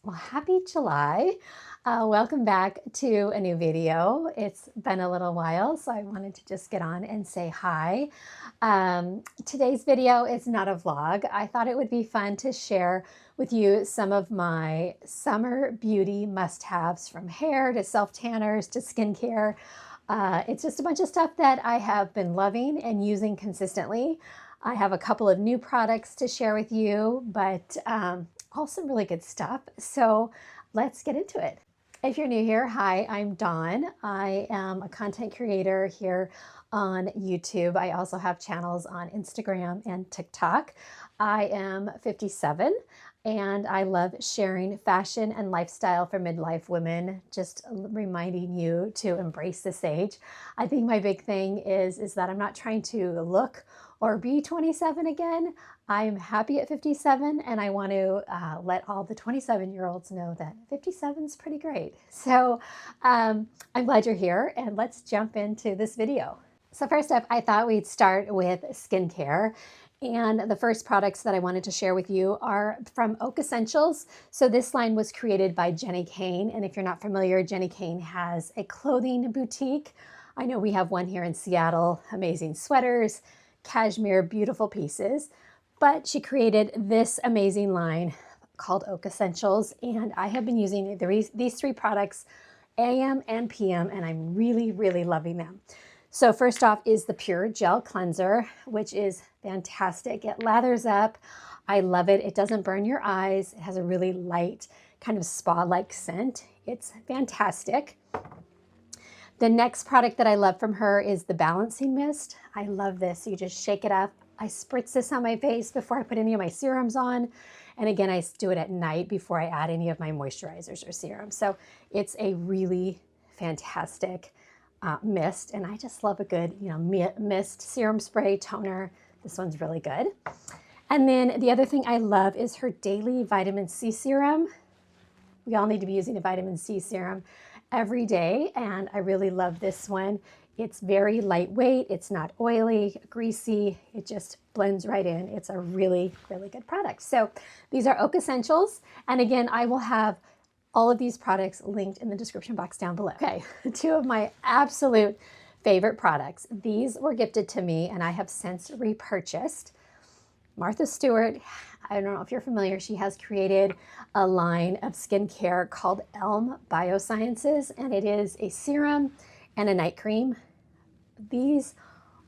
Well, happy July. Welcome back to a new video. It's been a little while, so I wanted to just get on and say hi. Today's video is not a vlog. I thought it would be fun to share with you some of my summer beauty must-haves, from hair to self-tanners to skincare. It's just a bunch of stuff that I have been loving and using consistently. I have a couple of new products to share with you, but all some really good stuff. So let's get into it. If you're new here, hi, I'm Dawn. I am a content creator here on YouTube. I also have channels on Instagram and TikTok. I am 57 and I love sharing fashion and lifestyle for midlife women, just reminding you to embrace this age. I think my big thing is that I'm not trying to look or be 27 again. I'm happy at 57, and I want to let all the 27-year-olds know that 57 is pretty great. So I'm glad you're here, and let's jump into this video. So first up, I thought we'd start with skincare. And the first products that I wanted to share with you are from Oak Essentials. So this line was created by Jenny Kane. And if you're not familiar, Jenny Kane has a clothing boutique. I know we have one here in Seattle, amazing sweaters, cashmere, beautiful pieces. But she created this amazing line called Oak Essentials. And I have been using these three products AM and PM, and I'm really, really loving them. So first off is the Pure Gel Cleanser, which is fantastic. It lathers up. I love it. It doesn't burn your eyes. It has a really light kind of spa-like scent. It's fantastic. The next product that I love from her is the Balancing Mist. I love this. You just shake it up. I spritz this on my face before I put any of my serums on. And again, I do it at night before I add any of my moisturizers or serums. So it's a really fantastic mist, and I just love a good, mist, serum spray, toner. This one's really good. And then the other thing I love is her daily vitamin C serum. We all need to be using a vitamin C serum every day, and I really love this one. It's very lightweight. It's not oily, greasy. It just blends right in. It's a really, really good product. So these are Oak Essentials, and again, I will have all of these products linked in the description box down below. Okay, two of my absolute favorite products. These were gifted to me and I have since repurchased. Martha Stewart, I don't know if you're familiar, she has created a line of skincare called Elm Biosciences, and it is a serum and a night cream. These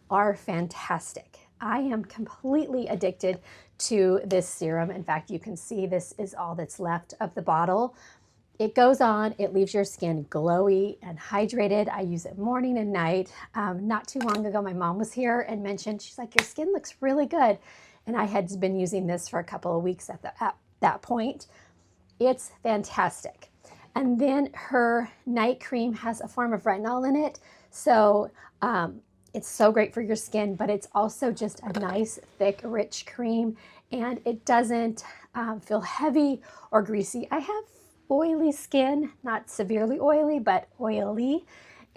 are fantastic. I am completely addicted to this serum. In fact, you can see this is all that's left of the bottle. It goes on, it leaves your skin glowy and hydrated. I use it morning and night. Not too long ago, my mom was here and mentioned, she's like, your skin looks really good. And I had been using this for a couple of weeks at that point. It's fantastic. And then her night cream has a form of retinol in it. So it's so great for your skin, but it's also just a nice, thick, rich cream. And it doesn't feel heavy or greasy. I have oily skin, not severely oily, but oily.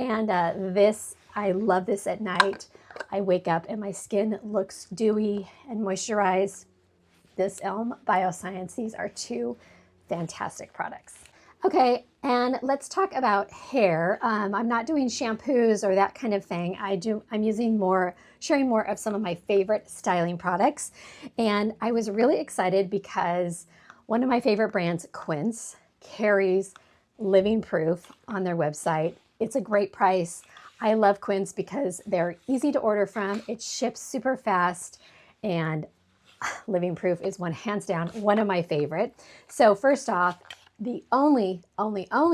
And I love this at night. I wake up and my skin looks dewy and moisturized. This Elm Biosciences are two fantastic products. Okay, and let's talk about hair. I'm not doing shampoos or that kind of thing. I'm sharing more of some of my favorite styling products. And I was really excited because one of my favorite brands, Quince, carries Living Proof on their website. It's a great price. I love Quince because they're easy to order from. It ships super fast, and Living Proof is hands down one of my favorite. So first off, the only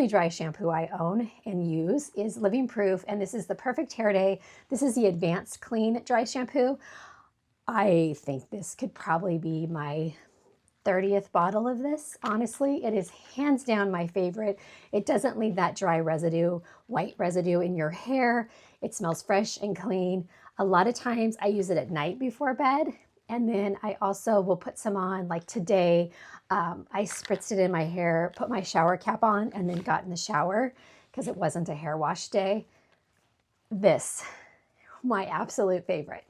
dry shampoo I own and use is Living Proof, and this is the Perfect Hair Day. This is the Advanced Clean Dry Shampoo. I think this could probably be my 30th bottle of this. Honestly, it is hands down my favorite. It doesn't leave that dry residue, white residue in your hair. It smells fresh and clean. A lot of times I use it at night before bed. And then I also will put some on, like today, I spritzed it in my hair, put my shower cap on, and then got in the shower because it wasn't a hair wash day. This, my absolute favorite.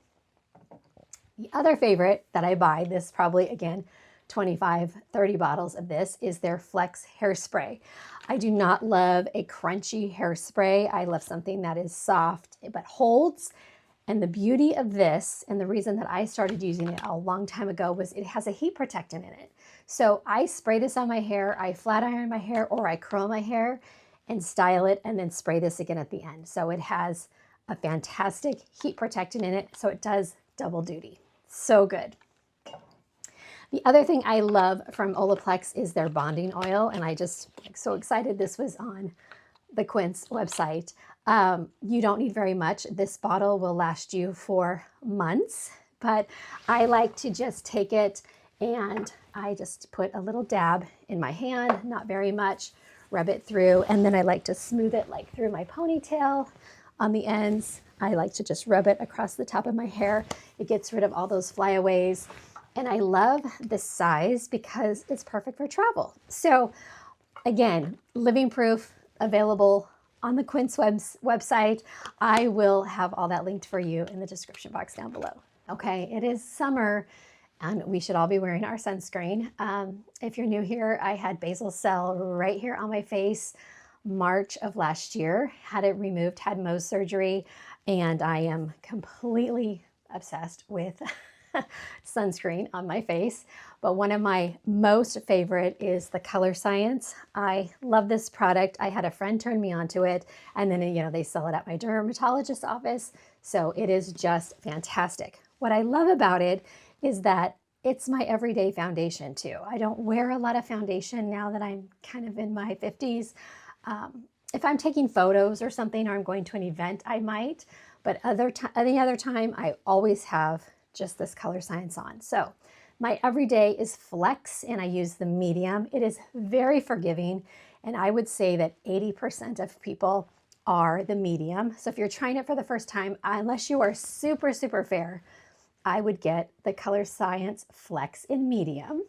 The other favorite that I buy, this probably, again, 25, 30 bottles of this, is their Flex hairspray. I do not love a crunchy hairspray. I love something that is soft but holds. And the beauty of this, and the reason that I started using it a long time ago, was it has a heat protectant in it. So I spray this on my hair, I flat iron my hair, or I curl my hair and style it, and then spray this again at the end. So it has a fantastic heat protectant in it, so it does double duty. So good. The other thing I love from Olaplex is their bonding oil, and I just so excited this was on the Quince website. You don't need very much. This bottle will last you for months, but I like to just take it and I just put a little dab in my hand, not very much, rub it through, and then I like to smooth it like through my ponytail on the ends. I like to just rub it across the top of my hair. It gets rid of all those flyaways. And I love this size because it's perfect for travel. So again, living proof, available on the Quince website. I will have all that linked for you in the description box down below. Okay, it is summer and we should all be wearing our sunscreen. If you're new here, I had basal cell right here on my face March of last year, had it removed, had Mohs surgery, and I am completely obsessed with sunscreen on my face. But one of my most favorite is the Color Science. I love this product. I had a friend turn me onto it, and then they sell it at my dermatologist's office. So it is just fantastic. What I love about it is that it's my everyday foundation too. I don't wear a lot of foundation now that I'm kind of in my 50s. If I'm taking photos or something, or I'm going to an event, I might, but any other time, I always have just this Color Science on. So my everyday is Flex, and I use the medium. It is very forgiving, and I would say that 80% of people are the medium. So if you're trying it for the first time, unless you are super, super fair, I would get the Color Science Flex in medium.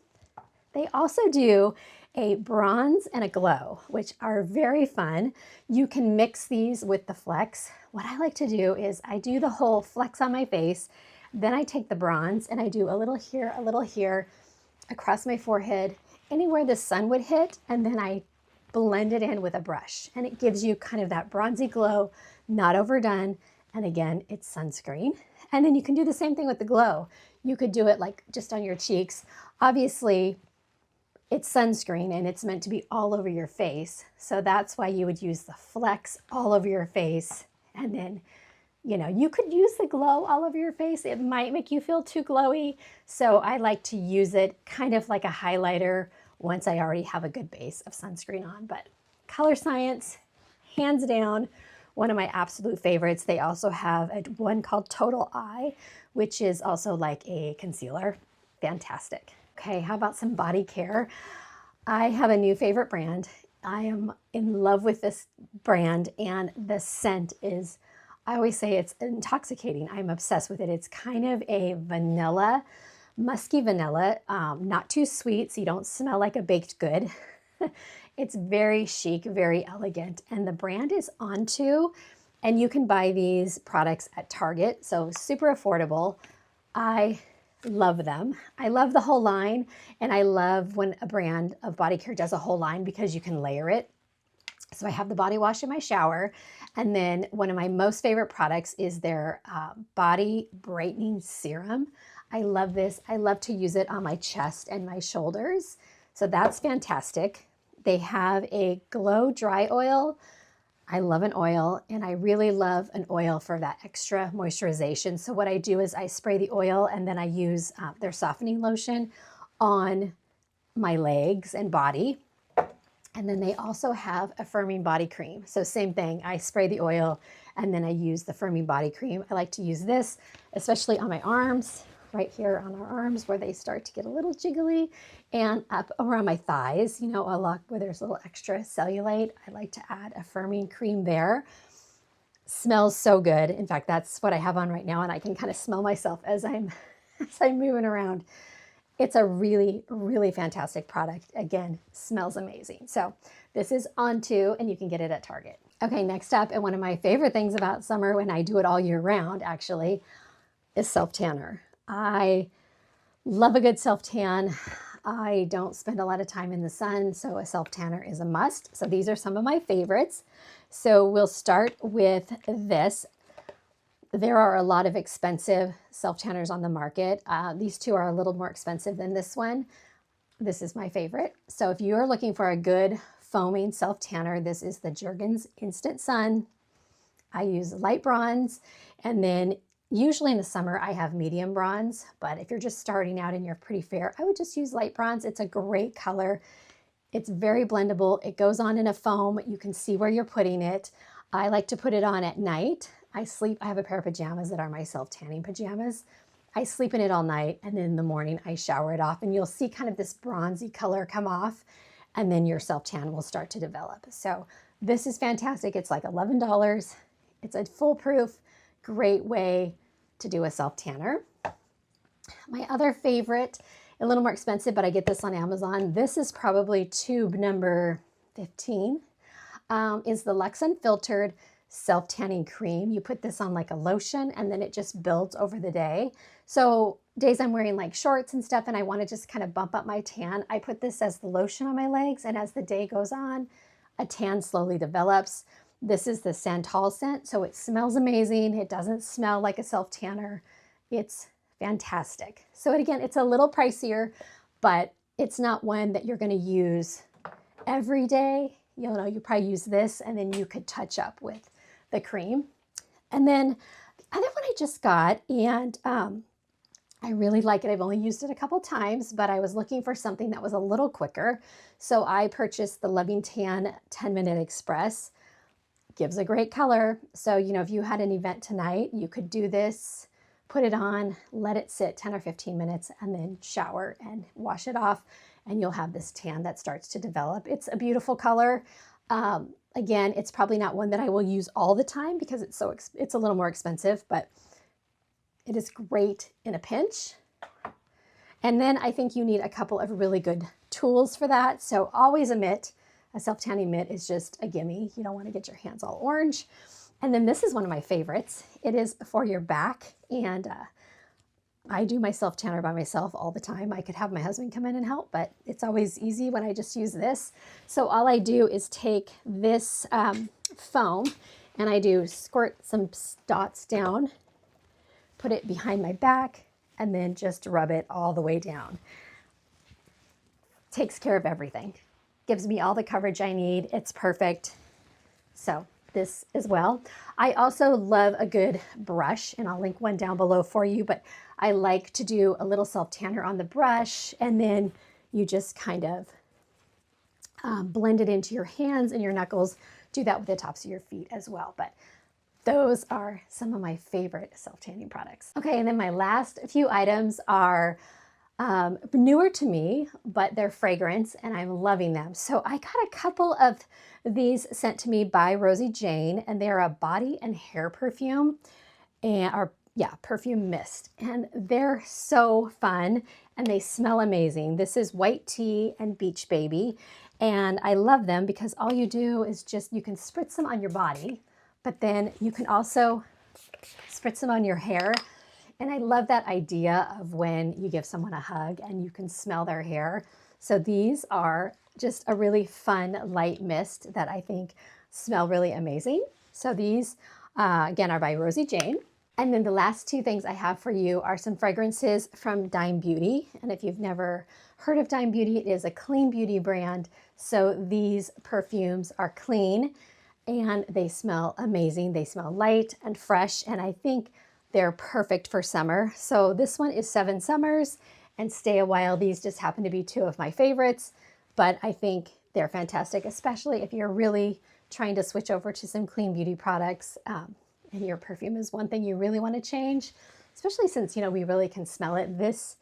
They also do a bronze and a glow, which are very fun. You can mix these with the Flex. What I like to do is I do the whole Flex on my face, then I take the bronze and I do a little here, across my forehead, anywhere the sun would hit, and then I blend it in with a brush. And it gives you kind of that bronzy glow, not overdone. And again, it's sunscreen. And then you can do the same thing with the glow. You could do it like just on your cheeks. Obviously, it's sunscreen and it's meant to be all over your face. So that's why you would use the Flex all over your face. And then you could use the glow all over your face. It might make you feel too glowy. So I like to use it kind of like a highlighter once I already have a good base of sunscreen on. But Color Science, hands down, one of my absolute favorites. They also have one called Total Eye, which is also like a concealer. Fantastic. Okay, how about some body care? I have a new favorite brand. I am in love with this brand, and the scent is, I always say it's intoxicating. I'm obsessed with it. It's kind of a vanilla, musky vanilla, not too sweet, so you don't smell like a baked good. It's very chic, very elegant, and the brand is Ontu, and you can buy these products at Target, so super affordable. I love them. I love the whole line, and I love when a brand of body care does a whole line because you can layer it. So I have the body wash in my shower, and then one of my most favorite products is their body brightening serum. I love this. I love to use it on my chest and my shoulders. So that's fantastic. They have a glow dry oil. I love an oil, and I really love an oil for that extra moisturization. So what I do is I spray the oil, and then I use their softening lotion on my legs and body. And then they also have a firming body cream. So same thing, I spray the oil and then I use the firming body cream. I like to use this, especially on my arms, right here on our arms where they start to get a little jiggly, and up around my thighs, a lot where there's a little extra cellulite. I like to add a firming cream there. Smells so good. In fact, that's what I have on right now, and I can kind of smell myself as I'm moving around. It's a really, really fantastic product. Again, smells amazing. So this is Ontu, and you can get it at Target. Okay, next up, and one of my favorite things about summer, when I do it all year round, actually, is self-tanner. I love a good self-tan. I don't spend a lot of time in the sun, so a self-tanner is a must. So these are some of my favorites. So we'll start with this. There are a lot of expensive self-tanners on the market. These two are a little more expensive than this one. This is my favorite. So if you're looking for a good foaming self-tanner, this is the Jergens Instant Sun. I use light bronze, and then usually in the summer I have medium bronze, but if you're just starting out and you're pretty fair, I would just use light bronze. It's a great color. It's very blendable. It goes on in a foam. You can see where you're putting it. I like to put it on at night. I have a pair of pajamas that are my self-tanning pajamas. I sleep in it all night, and then in the morning I shower it off, and you'll see kind of this bronzy color come off, and then your self-tan will start to develop. So this is fantastic. It's like $11. It's a foolproof, great way to do a self-tanner. My other favorite, a little more expensive, but I get this on Amazon. This is probably tube number 15, is the Lux Unfiltered Self-Tanning Cream. You put this on like a lotion, and then it just builds over the day. So days I'm wearing like shorts and stuff, and I want to just kind of bump up my tan, I put this as the lotion on my legs, and as the day goes on, a tan slowly develops. This is the Santal scent, so it smells amazing. It doesn't smell like a self-tanner. It's fantastic. So again, it's a little pricier, but it's not one that you're going to use every day. You know, you probably use this, and then you could touch up with the cream. And then the other one I just got, and I really like it. I've only used it a couple times, but I was looking for something that was a little quicker. So I purchased the Loving Tan 10-Minute Express. Gives a great color. So, you know, if you had an event tonight, you could do this, put it on, let it sit 10 or 15 minutes, and then shower and wash it off, and you'll have this tan that starts to develop. It's a beautiful color. Again, it's probably not one that I will use all the time because it's a little more expensive, but it is great in a pinch. And then I think you need a couple of really good tools for that. So always a mitt. A self-tanning mitt is just a gimme. You don't want to get your hands all orange. And then this is one of my favorites. It is for your back, and I do my self-tanner by myself all the time. I could have my husband come in and help, but it's always easy when I just use this. So all I do is take this foam, and I do squirt some dots down, put it behind my back, and then just rub it all the way down. Takes care of everything. Gives me all the coverage I need. It's perfect. So this as well. I also love a good brush, and I'll link one down below for you, but I like to do a little self-tanner on the brush, and then you just kind of blend it into your hands and your knuckles. Do that with the tops of your feet as well. But those are some of my favorite self-tanning products. Okay, and then my last few items are newer to me, but they're fragrance, and I'm loving them. So I got a couple of these sent to me by Rosie Jane, and they're a body and hair perfume, perfume mist, and they're so fun, and they smell amazing. This is White Tea and Beach Baby, and I love them because all you do is you can spritz them on your body, but then you can also spritz them on your hair. And I love that idea of when you give someone a hug and you can smell their hair. So these are just a really fun light mist that I think smell really amazing. So these, again, are by Rosie Jane. And then the last two things I have for you are some fragrances from Dime Beauty. And if you've never heard of Dime Beauty, it is a clean beauty brand. So these perfumes are clean and they smell amazing. They smell light and fresh, and I think they're perfect for summer. So this one is 7 Summers and Stay a While. These just happen to be two of my favorites, but I think they're fantastic, especially if you're really trying to switch over to some clean beauty products, and your perfume is one thing you really want to change, especially since, you know, we really can smell it. This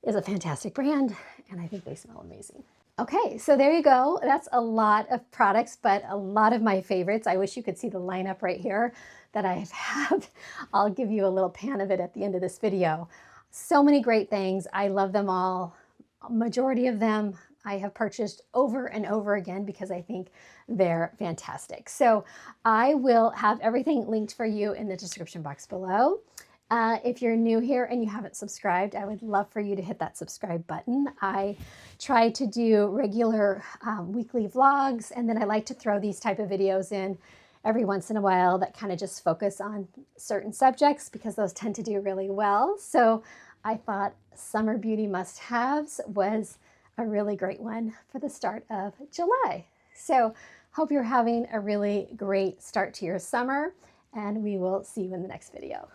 is a fantastic brand, and I think they smell amazing. Okay, so there you go. That's a lot of products, but a lot of my favorites. I wish you could see the lineup right here that I have. I'll give you a little pan of it at the end of this video. So many great things. I love them all. A majority of them I have purchased over and over again because I think they're fantastic. So I will have everything linked for you in the description box below. If you're new here and you haven't subscribed, I would love for you to hit that subscribe button. I try to do regular weekly vlogs, and then I like to throw these type of videos in every once in a while that kind of just focus on certain subjects because those tend to do really well. So I thought Summer Beauty Must-Haves was a really great one for the start of July. So hope you're having a really great start to your summer, and we will see you in the next video.